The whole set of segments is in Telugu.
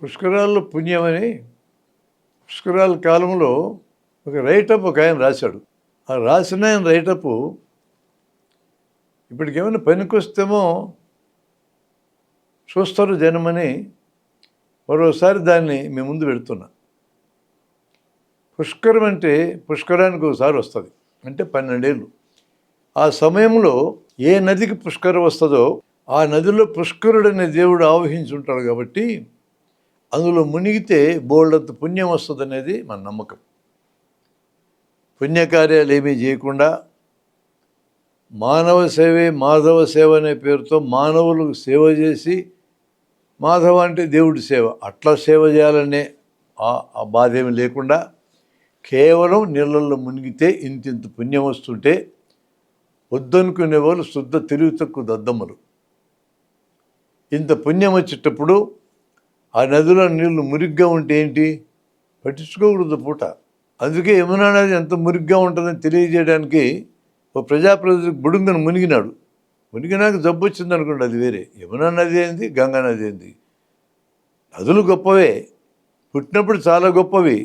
పుష్కరాల్లో పుణ్యమని పుష్కరాల కాలంలో ఒక రైటప్ ఒక ఆయన రాశాడు. ఆ రాసిన ఆయన రైటప్ ఇప్పటికేమైనా పనికొస్తేమో చూస్తారు జనమని మరోసారి దాన్ని మీ ముందు పెడుతున్నా. పుష్కరం అంటే పుష్కరానికి ఒకసారి వస్తుంది, అంటే 12 ఏళ్ళు. ఆ సమయంలో ఏ నదికి పుష్కరం వస్తుందో ఆ నదిలో పుష్కరుడనే దేవుడు ఆవహించి ఉంటాడు కాబట్టి అందులో మునిగితే బోల్డంత పుణ్యం వస్తుంది అనేది మన నమ్మకం. పుణ్యకార్యాలు ఏమీ చేయకుండా మానవ సేవే మాధవ సేవ అనే పేరుతో మానవులకు సేవ చేసి, మాధవ అంటే దేవుడి సేవ, అట్లా సేవ చేయాలనే ఆ బాధ ఏమి లేకుండా కేవలం నీళ్ళల్లో మునిగితే ఇంతింత పుణ్యం వస్తుంటే వద్దనుకునే వాళ్ళు శుద్ధ తెలివి తక్కువ దద్దమ్మలు. ఇంత పుణ్యం వచ్చేటప్పుడు ఆ నదిలో నీళ్లు మురిగ్గా ఉంటే ఏంటి, పట్టించుకోకూడదు పూట. అందుకే యమునా నది ఎంత మురిగ్గా ఉంటుందని తెలియజేయడానికి ఓ ప్రజాప్రతినిధి బుడుంగను మునిగినాడు. మునిగినాక జబ్బు వచ్చింది అనుకోండి, అది వేరే. యమునా నది ఏంది, గంగా నది ఏంది, నదులు గొప్పవే, పుట్టినప్పుడు చాలా గొప్పవి.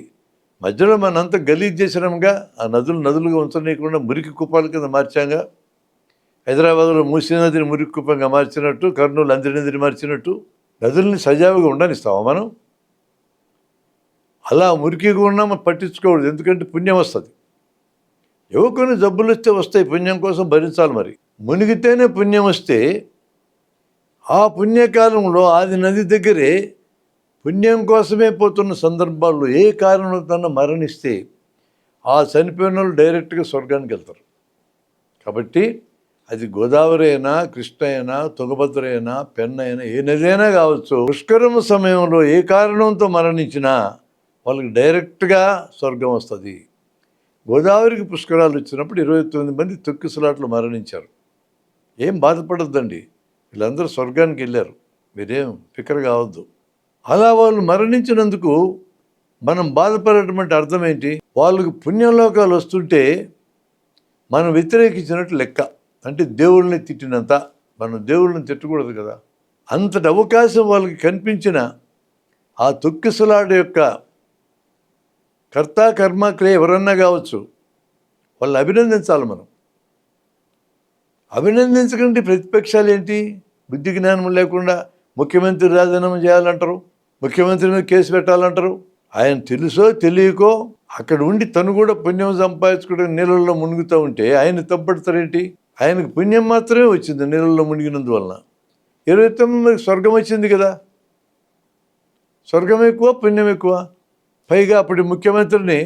మధ్యలో మనంతా గలీజ్ చేసినాముగా, ఆ నదులుగా ఉంచనీయకుండా మురికి కుప్పాల కింద మార్చాంగా. హైదరాబాద్లో మూసీ నదిని మురికి కుప్పంగా మార్చినట్టు, కర్నూలు అందరి నదిని మార్చినట్టు నదుల్ని సజావుగా ఉండనిస్తావా మనం? అలా మురికిగా ఉన్నా మనం పట్టించుకోకూడదు, ఎందుకంటే పుణ్యం వస్తుంది. ఏవో కొన్ని జబ్బులు వస్తే వస్తాయి, పుణ్యం కోసం భరించాలి. మరి మునిగితేనే పుణ్యం వస్తే ఆ పుణ్యకాలంలో ఆది నది దగ్గరే పుణ్యం కోసమే పోతున్న సందర్భాల్లో ఏ కారణంతో మరణిస్తే ఆ చనిపోయిన వాళ్ళు డైరెక్ట్గా స్వర్గానికి వెళ్తారు. కాబట్టి అది గోదావరి అయినా, కృష్ణ అయినా, తుంగభద్ర అయినా, పెన్న అయినా, ఏ నది అయినా కావచ్చు, పుష్కరమ సమయంలో ఏ కారణంతో మరణించినా వాళ్ళకి డైరెక్ట్గా స్వర్గం వస్తుంది. గోదావరికి పుష్కరాలు వచ్చినప్పుడు 29 మంది తొక్కిసలాట్లు మరణించారు. ఏం బాధపడద్దండి, వీళ్ళందరూ స్వర్గానికి వెళ్ళారు, మీరేం ఫికర్ కావద్దు. అలా వాళ్ళు మరణించినందుకు మనం బాధపడేటువంటి అర్థం ఏంటి? వాళ్ళకి పుణ్యలోకాలు వస్తుంటే మనం వ్యతిరేకించినట్టు లెక్క. అంటే దేవుళ్ళని తిట్టినంత. మనం దేవుళ్ళని తిట్టకూడదు కదా. అంతటి అవకాశం వాళ్ళకి కనిపించిన ఆ తొక్కిసలాట యొక్క కర్త కర్మక్రియ ఎవరన్నా కావచ్చు, వాళ్ళని అభినందించాలి మనం. అభినందించకండి ప్రతిపక్షాలు ఏంటి, బుద్ధి జ్ఞానం లేకుండా ముఖ్యమంత్రి రాజీనామా చేయాలంటారు, ముఖ్యమంత్రి మీద కేసు పెట్టాలంటారు. ఆయన తెలుసో తెలియకో అక్కడ ఉండి తను కూడా పుణ్యం సంపాదించుకోవడం నీళ్ళల్లో మునుగుతూ ఉంటే ఆయన తప్పడతారేంటి? ఆయనకు పుణ్యం మాత్రమే వచ్చింది నీళ్ళల్లో మునిగినందువలన. 29 మందికి స్వర్గం వచ్చింది కదా. స్వర్గం ఎక్కువ, పుణ్యం ఎక్కువ. పైగా అప్పటి ముఖ్యమంత్రిని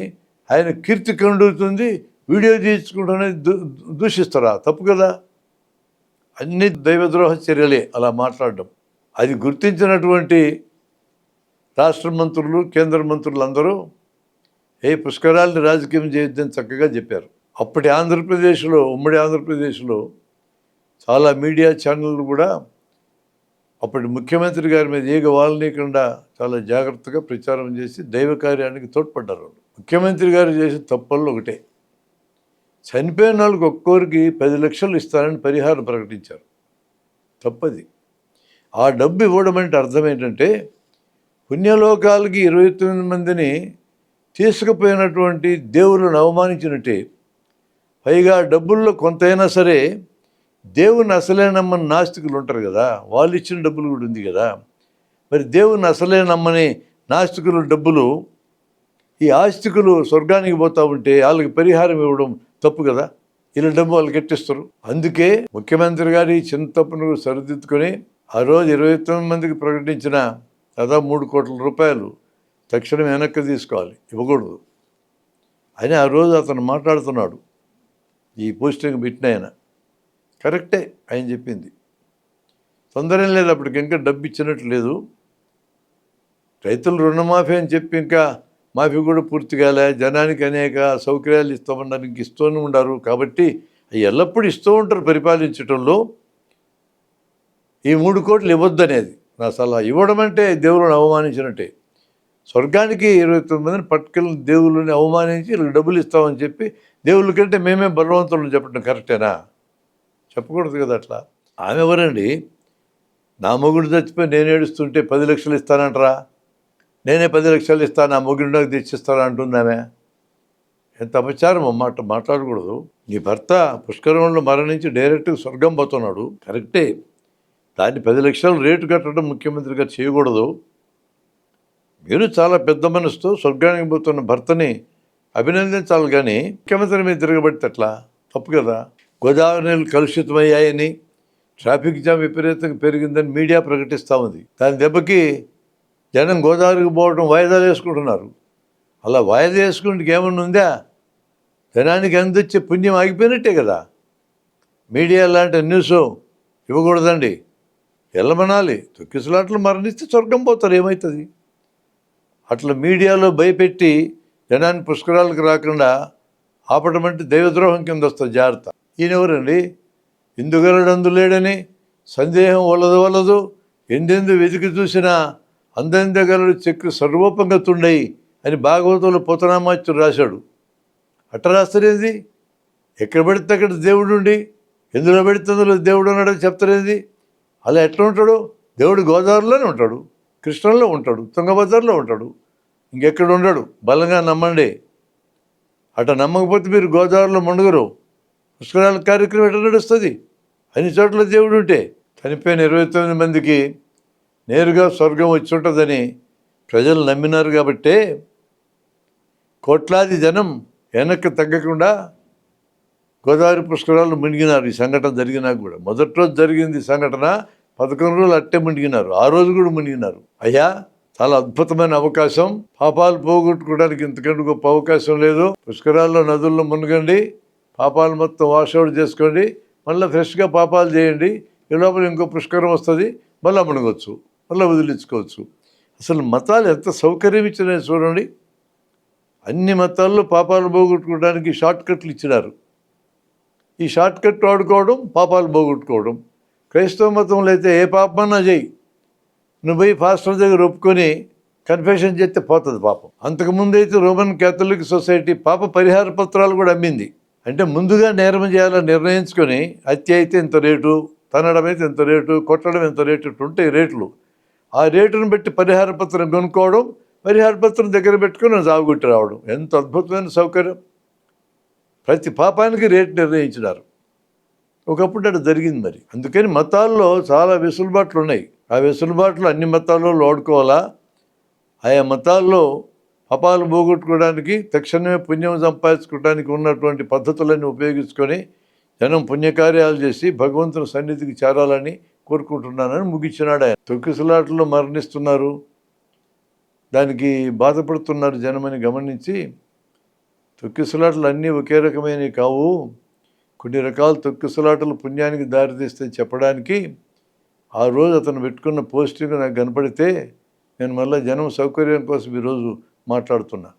ఆయన కీర్తి కండుతుంది, వీడియో తీయించుకుంటూనే దూషిస్తారా? తప్పు కదా. అన్ని దైవద్రోహ చర్యలే అలా మాట్లాడడం. అది గుర్తించినటువంటి రాష్ట్ర మంత్రులు, కేంద్ర మంత్రులు అందరూ పుష్కరాలని రాజకీయం చేయొద్దని చక్కగా చెప్పారు. అప్పటి ఆంధ్రప్రదేశ్లో, ఉమ్మడి ఆంధ్రప్రదేశ్లో చాలా మీడియా ఛానళ్ళు కూడా అప్పటి ముఖ్యమంత్రి గారి మీద ఈగ వాలనీయకుండా చాలా జాగ్రత్తగా ప్రచారం చేసి దైవ కార్యానికి తోడ్పడ్డారు. ముఖ్యమంత్రి గారు చేసిన తప్పుల్లో ఒకటే, చనిపోయిన వాళ్ళకి ఒక్కొక్కరికి 10 లక్షలు ఇస్తారని పరిహారం ప్రకటించారు. తప్పది. ఆ డబ్బు ఇవ్వడం అంటే అర్థం ఏంటంటే పుణ్యలోకాలకి 29 మందిని తీసుకుపోయినటువంటి దేవుళ్ళను అవమానించినట్టే. పైగా డబ్బుల్లో కొంతైనా సరే దేవుని అసలే నమ్మని నాస్తికులు ఉంటారు కదా, వాళ్ళు ఇచ్చిన డబ్బులు కూడా ఉంది కదా. మరి దేవుని అసలే నమ్మని నాస్తికుల డబ్బులు ఈ ఆస్తికులు స్వర్గానికి పోతూ ఉంటే వాళ్ళకి పరిహారం ఇవ్వడం తప్పు కదా. వీళ్ళ డబ్బు వాళ్ళకి ఎట్టిస్తారు. అందుకే ముఖ్యమంత్రి గారి చిన్న తప్పును సరిదిద్దుకొని ఆ రోజు 29 మందికి ప్రకటించిన దాదాపు 3 కోట్ల రూపాయలు తక్షణం వెనక్కి తీసుకోవాలి, ఇవ్వకూడదు అని ఆ రోజు అతను మాట్లాడుతున్నాడు. ఈ పోస్టింగ్ పెట్టిన ఆయన కరెక్టే, ఆయన చెప్పింది. తొందర ఏం లేదు, అప్పటికి ఇంకా డబ్బు ఇచ్చినట్టు లేదు. రైతులు రుణమాఫీ అని చెప్పి ఇంకా మాఫీ కూడా పూర్తి కాలే. జనానికి అనేక సౌకర్యాలు ఇస్తామన్నారు, ఇస్తూనే ఉండారు. కాబట్టి ఎల్లప్పుడూ ఇస్తూ ఉంటారు పరిపాలించడంలో. ఈ 3 కోట్లు ఇవ్వద్దు అనేది నా సలహా. ఇవ్వడం అంటే దేవుళ్ళని అవమానించినట్టే. స్వర్గానికి 29 మందిని పట్టుకెళ్ళి దేవుళ్ళని అవమానించి వీళ్ళకి డబ్బులు ఇస్తామని చెప్పి దేవుళ్ళ కంటే మేమే బలవంతులను చెప్పడం కరెక్టేనా? చెప్పకూడదు కదా అట్లా. ఆమె ఎవరండి? నా మొగుడు చచ్చిపోయి నేను ఏడుస్తుంటే 10 లక్షలు ఇస్తానంటారా? నేనే 10 లక్షలు ఇస్తాను, ఆ మొగుడిలోకి తెచ్చిస్తాను అంటుందామె. ఎంత అపచారం మాట మాట్లాడకూడదు. నీ భర్త పుష్కరంలో మరణించి డైరెక్ట్గా స్వర్గం పోతున్నాడు, కరెక్టే. దాన్ని 10 లక్షలు రేటు కట్టడం ముఖ్యమంత్రి గారు చేయకూడదు. మీరు చాలా పెద్ద మనసుతో స్వర్గానికి పోతున్న భర్తని అభినందించాలి, కానీ ముఖ్యమంత్రి మీద తిరగబడితే ఎట్లా? తప్పు కదా. గోదావరి నీళ్ళు కలుషితమయ్యాయని, ట్రాఫిక్ జామ్ విపరీతంగా పెరిగిందని మీడియా ప్రకటిస్తూ ఉంది. దాని దెబ్బకి జనం గోదావరికి పోవడం వాయిదాలు వేసుకుంటున్నారు. అలా వాయిదా వేసుకుంటే ఏమన్నా ఉందా? జనానికి అందించే పుణ్యం ఆగిపోయినట్టే కదా. మీడియా లాంటి న్యూస్ ఇవ్వకూడదండి, వెళ్ళమనాలి. తొక్కిసలాట్లు మరణిస్తే స్వర్గం పోతారు, ఏమవుతుంది? అట్లా మీడియాలో భయపెట్టి జనాన్ని పుష్కరాలకు రాకుండా ఆపడం అంటే దైవద్రోహం కింద వస్తుంది, జాగ్రత్త. ఈయనెవరండి? ఇందుగలడు అందులేడని సందేహం వలదు ఎందెందు వెతికి చూసినా అందెందగలడు చెక్కు సర్వోపంగతుండయి అని భాగవతంలో పోతనామాచ్యుడు రాశాడు. అట్ట రాస్తారేది? ఎక్కడ పెడితే అక్కడ దేవుడు ఉండి, ఎందులో పెడితే అందులో దేవుడు ఉన్నాడని చెప్తారేది? అలా ఎట్లా ఉంటాడు? దేవుడు గోదావరిలోనే ఉంటాడు, కృష్ణంలో ఉంటాడు, తుంగభద్రలో ఉంటాడు, ఇంకెక్కడ ఉండడు. బలంగా నమ్మండి. అట్లా నమ్మకపోతే మీరు గోదావరిలో మునుగురు. పుష్కరాల కార్యక్రమం ఎట్లా నడుస్తుంది? అన్ని చోట్ల దేవుడు ఉంటే. చనిపోయిన 29 మందికి నేరుగా స్వర్గం వచ్చి ఉంటుందని ప్రజలు నమ్మినారు కాబట్టే కోట్లాది జనం వెనక్కి తగ్గకుండా గోదావరి పుష్కరాలు మునిగినారు. ఈ సంఘటన జరిగినా కూడా మొదటి రోజు జరిగింది సంఘటన, 11 రోజులు అట్టే మునిగినారు, ఆ రోజు కూడా మునిగినారు. అయ్యా, చాలా అద్భుతమైన అవకాశం. పాపాలు పోగొట్టుకోవడానికి ఇంతకంటే గొప్ప అవకాశం లేదు. పుష్కరాల్లో నదుల్లో మునగండి, పాపాలు మొత్తం వాషౌట్ చేసుకోండి, మళ్ళీ ఫ్రెష్గా పాపాలు చేయండి. ఈ లోపల ఇంకో పుష్కరం వస్తుంది, మళ్ళీ మునగొచ్చు, మళ్ళీ వదిలించుకోవచ్చు. అసలు మతాలు ఎంత సౌకర్యం ఇచ్చినాయి చూడండి. అన్ని మతాల్లో పాపాలు పోగొట్టుకోవడానికి షార్ట్ కట్లు ఇచ్చినారు. ఈ షార్ట్ కట్ వాడుకోవడం, పాపాలు పోగొట్టుకోవడం. క్రైస్తవ మతంలో అయితే ఏ పాపమన్నా చేయి, నువ్వు పోయి ఫాస్టర్ దగ్గర ఒప్పుకొని కన్ఫెషన్ చేస్తే పోతుంది పాపం. అంతకుముందు అయితే రోమన్ క్యాథలిక్ సొసైటీ పాప పరిహార పత్రాలు కూడా అమ్మింది. అంటే ముందుగా నేరం చేయాలని నిర్ణయించుకొని, హత్య అయితే ఇంత రేటు, తనడం అయితే ఇంత రేటు, కొట్టడం ఎంత రేటు, ఉంటాయి రేట్లు. ఆ రేటును బట్టి పరిహార పత్రం కొనుక్కోవడం, పరిహార పత్రం దగ్గర పెట్టుకొని సాగుగుట్టి రావడం. ఎంత అద్భుతమైన సౌకర్యం. ప్రతి పాపానికి రేటు నిర్ణయించినారు. ఒకప్పుడు అటు జరిగింది. మరి అందుకని మతాల్లో చాలా వెసులుబాట్లు ఉన్నాయి. ఆ వెసులుబాట్లు అన్ని మతాల్లో వాడుకోవాలా. ఆయా మతాల్లో పాపాలు పోగొట్టుకోవడానికి, తక్షణమే పుణ్యం సంపాదించుకోవడానికి ఉన్నటువంటి పద్ధతులన్నీ ఉపయోగించుకొని జనం పుణ్యకార్యాలు చేసి భగవంతుని సన్నిధికి చేరాలని కోరుకుంటున్నానని ముగించినాడు ఆయన. తొక్కిసలాటలో మరణిస్తున్నారు, దానికి బాధపడుతున్నారు జనమని గమనించి, తొక్కిసలాటలు అన్నీ ఒకే రకమైనవి కావు, కొన్ని రకాల తొక్కిసలాటలు పుణ్యానికి దారితీస్తాయి చెప్పడానికి ఆ రోజు అతను పెట్టుకున్న పోస్టింగ్ నాకు కనపడితే నేను మళ్ళీ జనం సౌకర్యం కోసం ఈరోజు మాట్లాడుతున్నా.